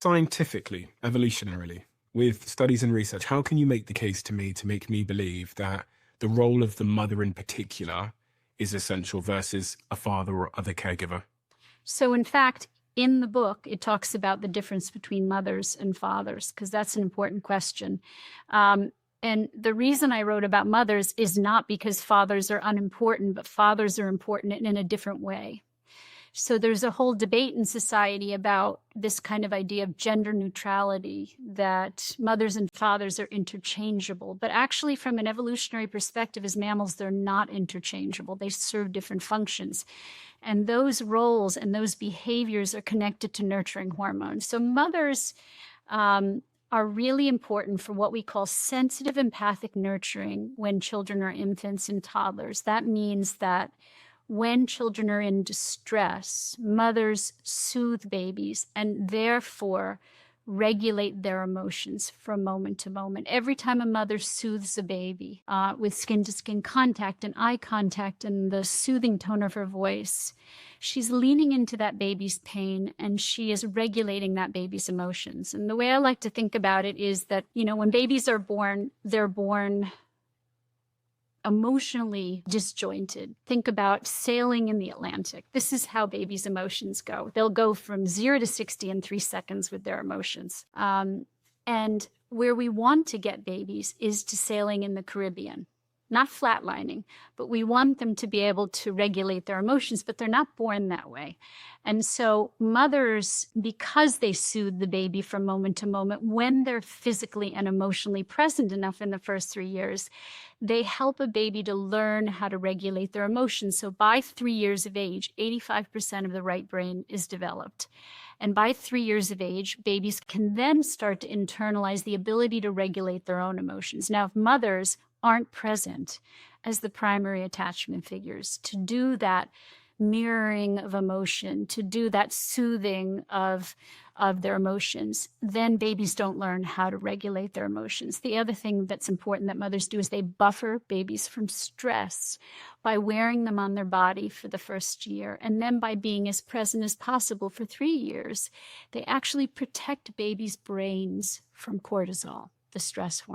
Scientifically, evolutionarily, with studies and research, how can you make the case to me to make me believe that the role of the mother in particular is essential versus a father or other caregiver? So, in fact, in the book, it talks about the difference between mothers and fathers, because that's an important question. And the reason I wrote about mothers is not because fathers are unimportant, but fathers are important in a different way. So there's a whole debate in society about this kind of idea of gender neutrality, that mothers and fathers are interchangeable. But actually, from an evolutionary perspective, as mammals, they're not interchangeable. They serve different functions. And those roles and those behaviors are connected to nurturing hormones. So mothers are really important for what we call sensitive empathic nurturing when children are infants and toddlers. That means that when children are in distress, mothers soothe babies and therefore regulate their emotions from moment to moment. Every time a mother soothes a baby with skin-to-skin contact and eye contact and the soothing tone of her voice, she's leaning into that baby's pain and she is regulating that baby's emotions. And the way I like to think about it is that, when babies are born, they're born emotionally disjointed. Think about sailing in the Atlantic. This is how babies' emotions go. They'll go from 0 to 60 in 3 seconds with their emotions. And where we want to get babies is to sailing in the Caribbean. Not flatlining, but we want them to be able to regulate their emotions, but they're not born that way. And so mothers, because they soothe the baby from moment to moment, when they're physically and emotionally present enough in the first 3 years, they help a baby to learn how to regulate their emotions. So by 3 years of age, 85% of the right brain is developed. And by 3 years of age, babies can then start to internalize the ability to regulate their own emotions. Now, if mothers aren't present as the primary attachment figures to do that mirroring of emotion, to do that soothing of their emotions, then babies don't learn how to regulate their emotions. The other thing that's important that mothers do is they buffer babies from stress by wearing them on their body for the first year. And then by being as present as possible for 3 years, they actually protect babies' brains from cortisol, the stress hormone.